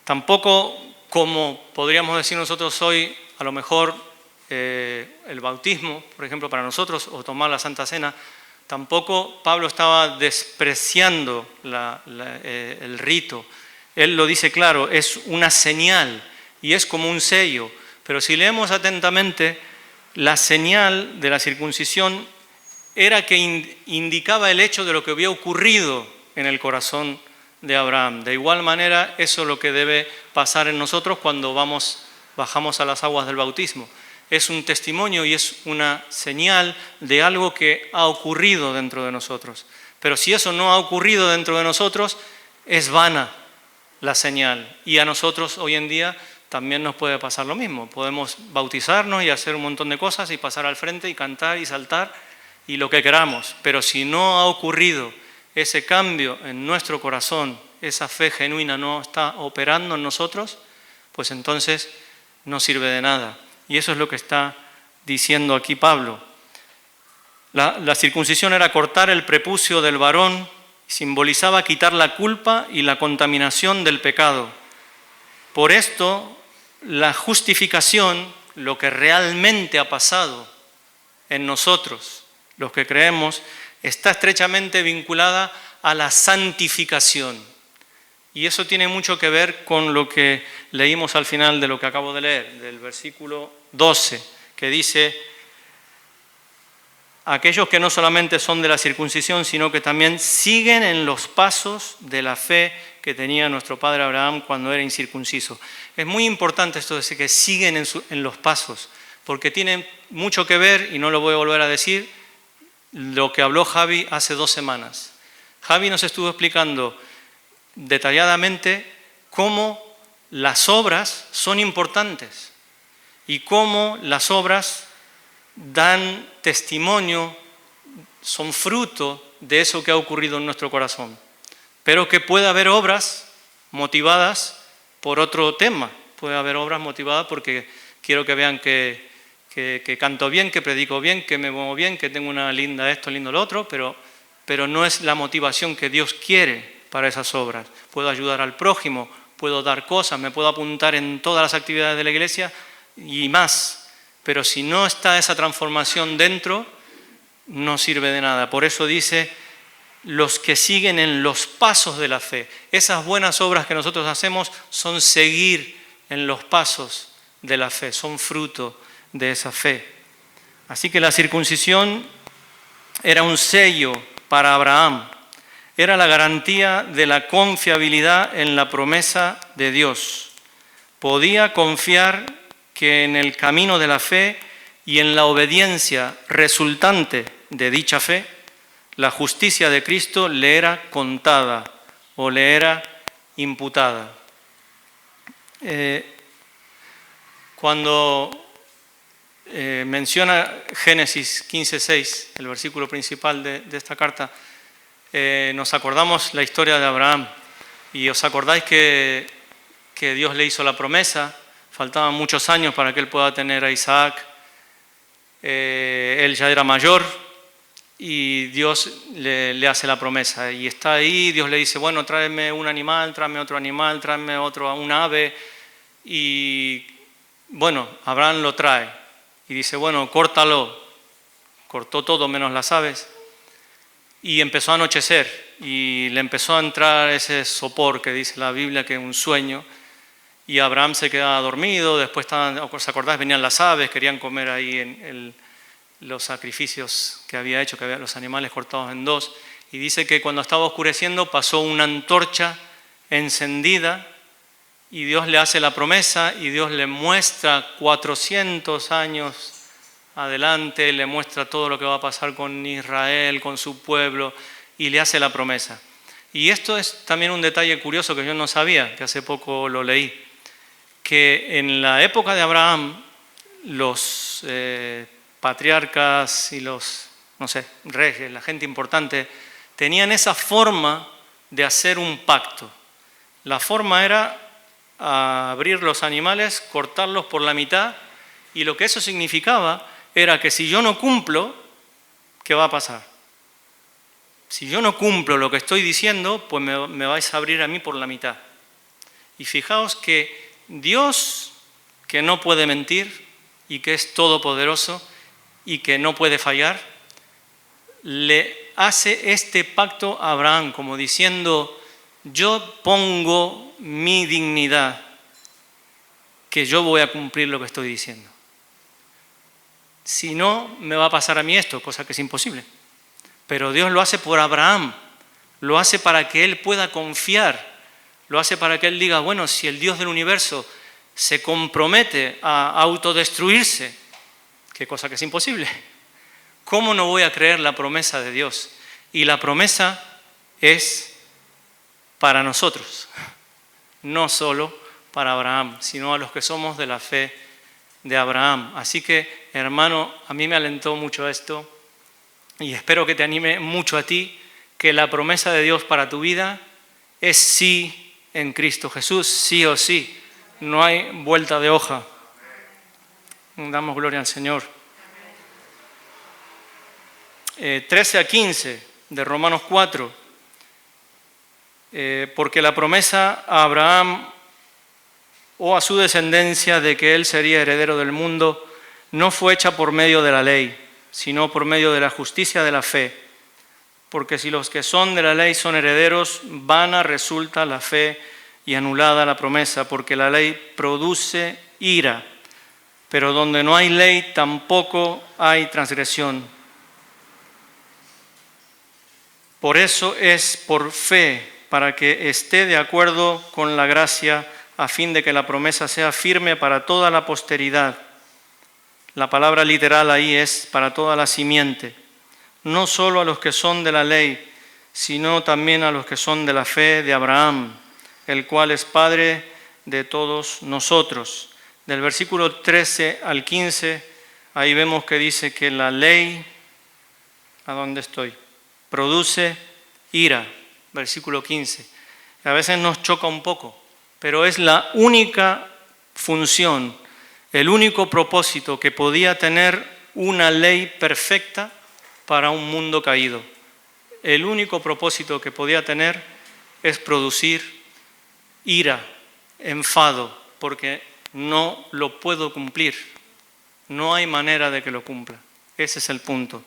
[SPEAKER 5] tampoco, como podríamos decir nosotros hoy, a lo mejor el bautismo, por ejemplo, para nosotros, o tomar la Santa Cena, tampoco Pablo estaba despreciando el rito. Él lo dice claro, es una señal y es como un sello. Pero si leemos atentamente, la señal de la circuncisión era que indicaba el hecho de lo que había ocurrido en el corazón de Abraham. De igual manera, eso es lo que debe pasar en nosotros cuando bajamos a las aguas del bautismo. Es un testimonio y es una señal de algo que ha ocurrido dentro de nosotros. Pero si eso no ha ocurrido dentro de nosotros, es vana la señal. Y a nosotros hoy en día también nos puede pasar lo mismo. Podemos bautizarnos y hacer un montón de cosas y pasar al frente y cantar y saltar y lo que queramos. Pero si no ha ocurrido ese cambio en nuestro corazón, esa fe genuina no está operando en nosotros, pues entonces no sirve de nada. Y eso es lo que está diciendo aquí Pablo. La circuncisión era cortar el prepucio del varón, simbolizaba quitar la culpa y la contaminación del pecado. Por esto, la justificación, lo que realmente ha pasado en nosotros, los que creemos, está estrechamente vinculada a la santificación. Y eso tiene mucho que ver con lo que leímos al final de lo que acabo de leer, del versículo 12, que dice: aquellos que no solamente son de la circuncisión, sino que también siguen en los pasos de la fe que tenía nuestro padre Abraham cuando era incircunciso. Es muy importante esto de decir que siguen en los pasos, porque tiene mucho que ver, y no lo voy a volver a decir, lo que habló Javi hace 2 semanas. Javi nos estuvo explicando detalladamente cómo las obras son importantes y cómo las obras dan testimonio, son fruto de eso que ha ocurrido en nuestro corazón. Pero que puede haber obras motivadas por otro tema. Puede haber obras motivadas porque quiero que vean que canto bien, que predico bien, que me muevo bien, que tengo una linda esto, lindo lo otro, pero no es la motivación que Dios quiere para esas obras. Puedo ayudar al prójimo, puedo dar cosas, me puedo apuntar en todas las actividades de la iglesia y más. Pero si no está esa transformación dentro, no sirve de nada. Por eso dice: los que siguen en los pasos de la fe. Esas buenas obras que nosotros hacemos son seguir en los pasos de la fe, son fruto de esa fe. Así que la circuncisión era un sello para Abraham, era la garantía de la confiabilidad en la promesa de Dios. Podía confiar que en el camino de la fe y en la obediencia resultante de dicha fe, la justicia de Cristo le era contada o le era imputada. Cuando menciona Génesis 15:6, el versículo principal de esta carta, nos acordamos la historia de Abraham. Y os acordáis que Dios le hizo la promesa, faltaban muchos años para que él pueda tener a Isaac, él ya era mayor y Dios le hace la promesa. Y está ahí, Dios le dice: bueno, tráeme un animal, tráeme otro animal, tráeme otro, un ave. Y bueno, Abraham lo trae y dice: bueno, córtalo. Cortó todo menos las aves. Y empezó a anochecer y le empezó a entrar ese sopor que dice la Biblia que es un sueño, y Abraham se quedaba dormido. Después, ¿os acordáis? Venían las aves, querían comer ahí en los sacrificios que había hecho, que había los animales cortados en 2, y dice que cuando estaba oscureciendo pasó una antorcha encendida y Dios le hace la promesa y Dios le muestra 400 años adelante, le muestra todo lo que va a pasar con Israel, con su pueblo, y le hace la promesa. Y esto es también un detalle curioso que yo no sabía, que hace poco lo leí, que en la época de Abraham los patriarcas y los, reyes, la gente importante, tenían esa forma de hacer un pacto. La forma era abrir los animales, cortarlos por la mitad, y lo que eso significaba era que si yo no cumplo, ¿qué va a pasar? Si yo no cumplo lo que estoy diciendo, pues me vais a abrir a mí por la mitad. Y fijaos que Dios, que no puede mentir y que es todopoderoso y que no puede fallar, le hace este pacto a Abraham como diciendo: yo pongo mi dignidad, que yo voy a cumplir lo que estoy diciendo. si no, me va a pasar a mí esto, cosa que es imposible. Pero Dios lo hace por Abraham, lo hace para que él pueda confiar, lo hace para que él diga, bueno, si el Dios del universo se compromete a autodestruirse, qué cosa que es imposible, ¿cómo no voy a creer la promesa de Dios? Y la promesa es para nosotros, no solo para Abraham, sino a los que somos de la fe de Abraham. Así que, hermano, a mí me alentó mucho esto y espero que te anime mucho a ti, que la promesa de Dios para tu vida es sí en Cristo Jesús, sí o sí. No hay vuelta de hoja. Damos gloria al Señor. 13 a 15 de Romanos 4. Porque la promesa a Abraham o a su descendencia de que él sería heredero del mundo no fue hecha por medio de la ley, sino por medio de la justicia de la fe. Porque si los que son de la ley son herederos, vana resulta la fe y anulada la promesa, porque la ley produce ira, pero donde no hay ley tampoco hay transgresión. Por eso es por fe, para que esté de acuerdo con la gracia, a fin de que la promesa sea firme para toda la posteridad. La palabra literal ahí es para toda la simiente, no solo a los que son de la ley, sino también a los que son de la fe de Abraham, el cual es Padre de todos nosotros. Del versículo 13 al 15, ahí vemos que dice que la ley, ¿a dónde estoy? Produce ira, versículo 15. A veces nos choca un poco, pero es la única función, el único propósito que podía tener una ley perfecta para un mundo caído. El único propósito que podía tener es producir ira, enfado, porque no lo puedo cumplir. No hay manera de que lo cumpla. Ese es el punto.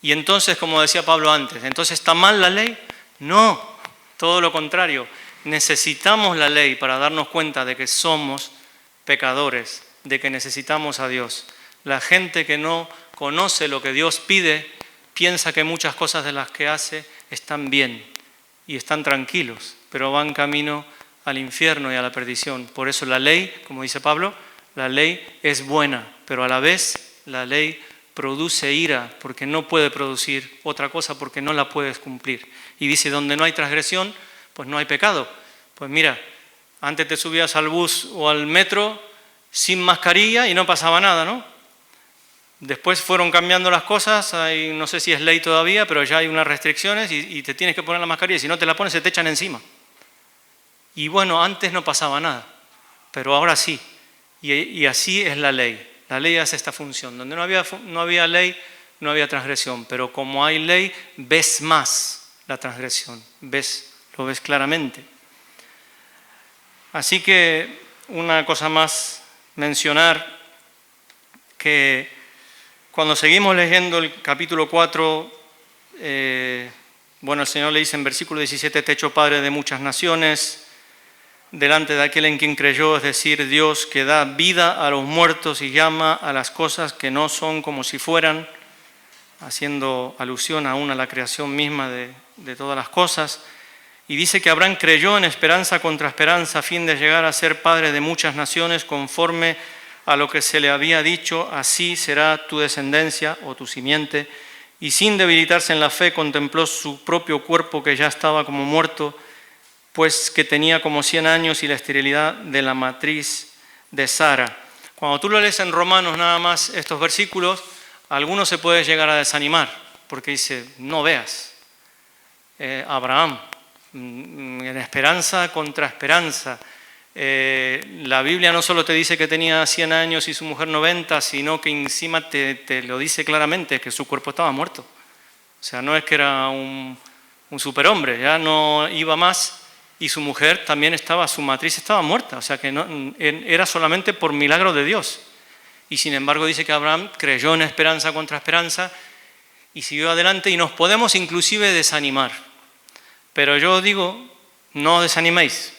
[SPEAKER 5] Y entonces, como decía Pablo antes, ¿entonces está mal la ley? No, todo lo contrario. Necesitamos la ley para darnos cuenta de que somos pecadores, de que necesitamos a Dios. La gente que no conoce lo que Dios pide piensa que muchas cosas de las que hace están bien y están tranquilos, pero van camino al infierno y a la perdición. Por eso la ley, como dice Pablo, la ley es buena, pero a la vez la ley produce ira, porque no puede producir otra cosa, porque no la puedes cumplir. Y dice, donde no hay transgresión, pues no hay pecado. Pues mira, antes te subías al bus o al metro sin mascarilla y no pasaba nada, ¿no? Después fueron cambiando las cosas, no sé si es ley todavía, pero ya hay unas restricciones y te tienes que poner la mascarilla, si no te la pones se te echan encima. Y bueno, antes no pasaba nada, pero ahora sí, y así es la ley. La ley hace esta función. Donde no había ley, no había transgresión, pero como hay ley, ves más la transgresión, lo ves claramente. Así que una cosa más, mencionar que cuando seguimos leyendo el capítulo 4, el Señor le dice en versículo 17, te he hecho padre de muchas naciones, delante de aquel en quien creyó, es decir, Dios que da vida a los muertos y llama a las cosas que no son como si fueran, haciendo alusión aún a la creación misma de todas las cosas. Y dice que Abraham creyó en esperanza contra esperanza, a fin de llegar a ser padre de muchas naciones, conforme a lo que se le había dicho, así será tu descendencia o tu simiente. Y sin debilitarse en la fe, contempló su propio cuerpo que ya estaba como muerto, pues que tenía como 100 años y la esterilidad de la matriz de Sara. Cuando tú lo lees en Romanos nada más estos versículos, algunos se puede llegar a desanimar, porque dice, no veas, Abraham, en esperanza contra esperanza. La Biblia no solo te dice que tenía 100 años y su mujer 90, sino que encima te lo dice claramente, que su cuerpo estaba muerto. O sea, no es que era un superhombre, ya no iba más, y su mujer también su matriz estaba muerta, o sea que no, era solamente por milagro de Dios. Y sin embargo dice que Abraham creyó en esperanza contra esperanza y siguió adelante, y nos podemos inclusive desanimar. Pero yo digo, no os desaniméis.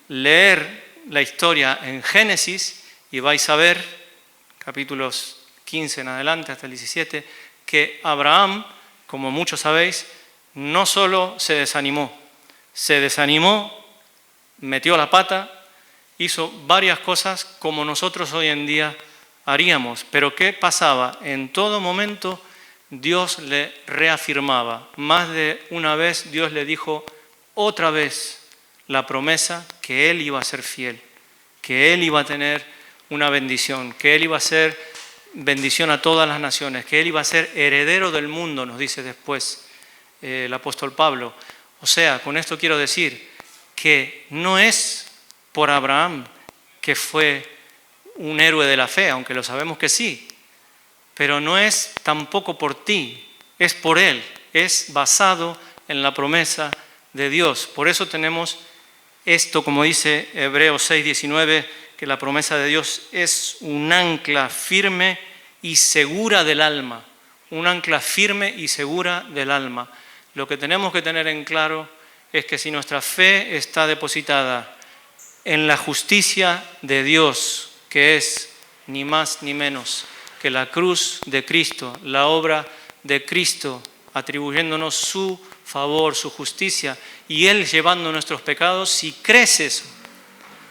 [SPEAKER 5] Leer la historia en Génesis y vais a ver, capítulos 15 en adelante hasta el 17, que Abraham, como muchos sabéis, no solo se desanimó, metió la pata, hizo varias cosas como nosotros hoy en día haríamos. Pero ¿qué pasaba? En todo momento Dios le reafirmaba. Más de una vez Dios le dijo otra vez la promesa que él iba a ser fiel, que él iba a tener una bendición, que él iba a ser bendición a todas las naciones, que él iba a ser heredero del mundo, nos dice después el apóstol Pablo. O sea, con esto quiero decir que no es por Abraham, que fue un héroe de la fe, aunque lo sabemos que sí, pero no es tampoco por ti, es por él, es basado en la promesa de Dios. Por eso tenemos esto, como dice Hebreos 6:19, que la promesa de Dios es un ancla firme y segura del alma, un ancla firme y segura del alma. Lo que tenemos que tener en claro es que si nuestra fe está depositada en la justicia de Dios, que es ni más ni menos que la cruz de Cristo, la obra de Cristo, atribuyéndonos su favor, su justicia, y Él llevando nuestros pecados, si crees eso,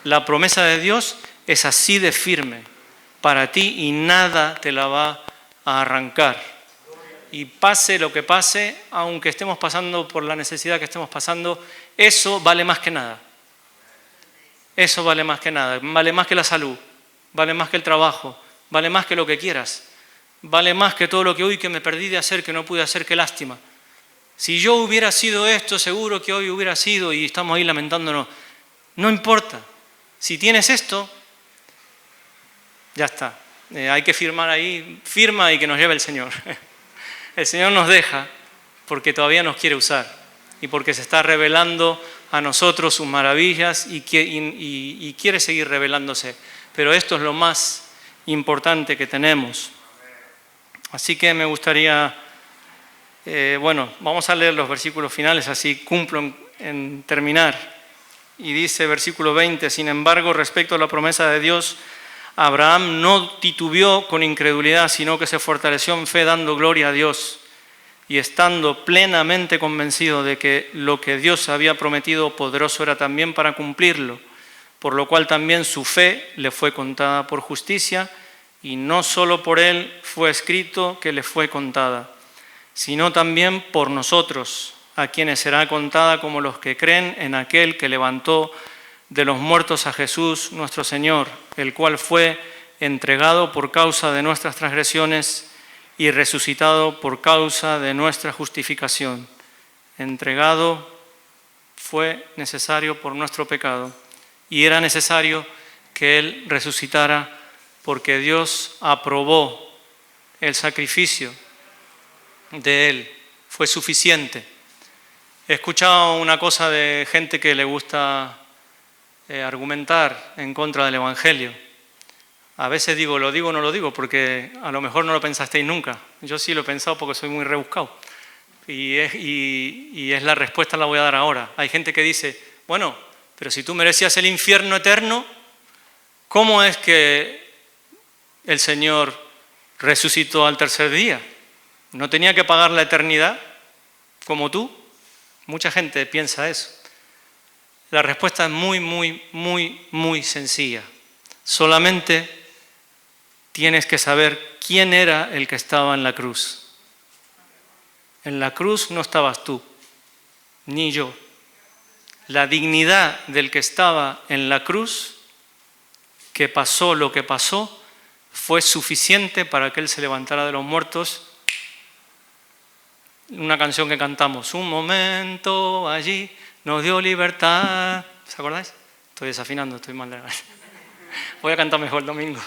[SPEAKER 5] la promesa de Dios es así de firme para ti y nada te la va a arrancar. Y pase lo que pase, aunque estemos pasando por la necesidad que estemos pasando, eso vale más que nada. Eso vale más que nada, vale más que la salud, vale más que el trabajo, vale más que lo que quieras, vale más que todo lo que hoy que me perdí de hacer, que no pude hacer, qué lástima. Si yo hubiera sido esto, seguro que hoy hubiera sido, y estamos ahí lamentándonos. No importa, si tienes esto, ya está. Hay que firmar ahí, firma y que nos lleve el Señor. El Señor nos deja porque todavía nos quiere usar y porque se está revelando a nosotros sus maravillas y quiere seguir revelándose. Pero esto es lo más importante que tenemos. Así que me gustaría, vamos a leer los versículos finales, así cumplo en terminar. Y dice versículo 20, sin embargo, respecto a la promesa de Dios, Abraham no titubeó con incredulidad, sino que se fortaleció en fe dando gloria a Dios y estando plenamente convencido de que lo que Dios había prometido poderoso era también para cumplirlo, por lo cual también su fe le fue contada por justicia y no solo por él fue escrito que le fue contada, sino también por nosotros, a quienes será contada como los que creen en aquel que levantó de los muertos a Jesús nuestro Señor, el cual fue entregado por causa de nuestras transgresiones y resucitado por causa de nuestra justificación. Entregado fue necesario por nuestro pecado y era necesario que Él resucitara porque Dios aprobó el sacrificio de Él, fue suficiente. He escuchado una cosa de gente que le gusta argumentar en contra del Evangelio. A veces digo, lo digo o no lo digo, porque a lo mejor no lo pensasteis nunca. Yo sí lo he pensado porque soy muy rebuscado. Y es la respuesta la voy a dar ahora. Hay gente que dice, bueno, pero si tú merecías el infierno eterno, ¿cómo es que el Señor resucitó al tercer día? ¿No tenía que pagar la eternidad como tú? Mucha gente piensa eso. La respuesta es muy sencilla. Solamente tienes que saber quién era el que estaba en la cruz. En la cruz no estabas tú, ni yo. La dignidad del que estaba en la cruz, que pasó lo que pasó, fue suficiente para que Él se levantara de los muertos. Una canción que cantamos, un momento allí nos dio libertad. ¿Os acordáis? Estoy desafinando, estoy mal de la garganta. Voy a cantar mejor el domingo.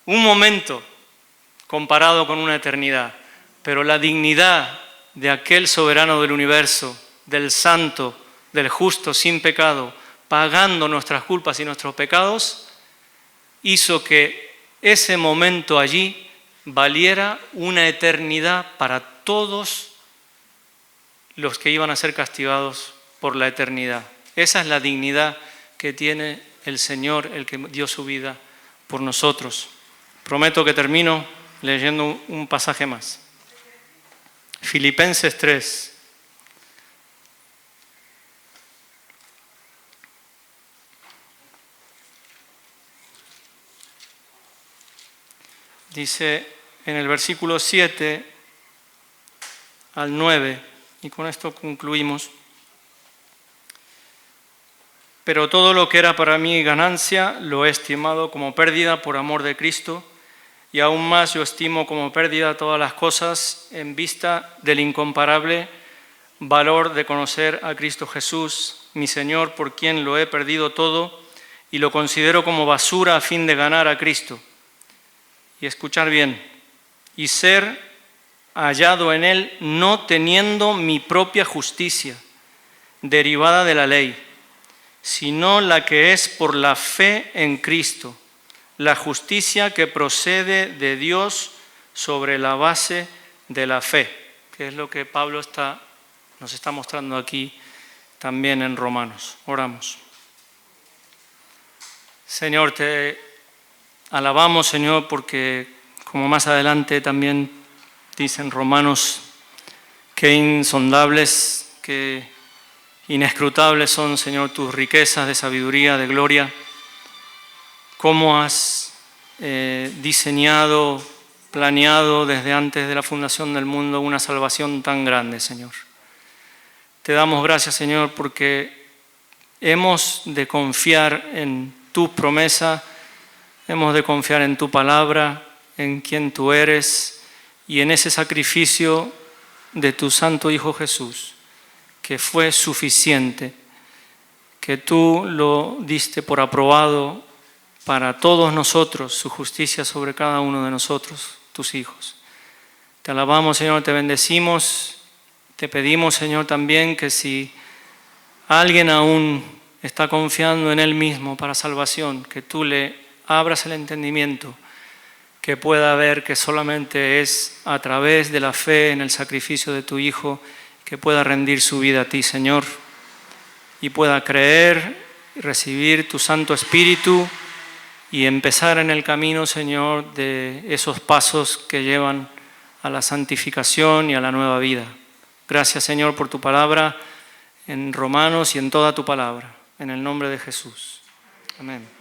[SPEAKER 5] Un momento comparado con una eternidad, pero la dignidad de aquel soberano del universo, del santo, del justo, sin pecado, pagando nuestras culpas y nuestros pecados, hizo que ese momento allí valiera una eternidad para todos los que iban a ser castigados por la eternidad. Esa es la dignidad que tiene el Señor, el que dio su vida por nosotros. Prometo que termino leyendo un pasaje más. Filipenses 3. Dice en el versículo 7 al 9, y con esto concluimos: pero todo lo que era para mí ganancia lo he estimado como pérdida por amor de Cristo, y aún más yo estimo como pérdida todas las cosas en vista del incomparable valor de conocer a Cristo Jesús, mi Señor, por quien lo he perdido todo y lo considero como basura a fin de ganar a Cristo. Y escuchar bien, y ser hallado en Él, no teniendo mi propia justicia derivada de la ley, sino la que es por la fe en Cristo, la justicia que procede de Dios sobre la base de la fe, que es lo que Pablo nos está mostrando aquí también en Romanos. Oramos. Señor, te alabamos, Señor, porque como más adelante también dicen Romanos, qué insondables, qué inescrutables son, Señor, tus riquezas de sabiduría, de gloria. Cómo has diseñado, planeado desde antes de la fundación del mundo una salvación tan grande, Señor. Te damos gracias, Señor, porque hemos de confiar en tu promesa, hemos de confiar en tu palabra, en quien tú eres y en ese sacrificio de tu Santo Hijo Jesús, que fue suficiente, que tú lo diste por aprobado para todos nosotros, su justicia sobre cada uno de nosotros, tus hijos. Te alabamos, Señor, te bendecimos, te pedimos, Señor, también que si alguien aún está confiando en Él mismo para salvación, que tú le abras el entendimiento, que pueda ver que solamente es a través de la fe en el sacrificio de tu Hijo que pueda rendir su vida a ti, Señor, y pueda creer, recibir tu Santo Espíritu y empezar en el camino, Señor, de esos pasos que llevan a la santificación y a la nueva vida. Gracias, Señor, por tu palabra en Romanos y en toda tu palabra. En el nombre de Jesús. Amén.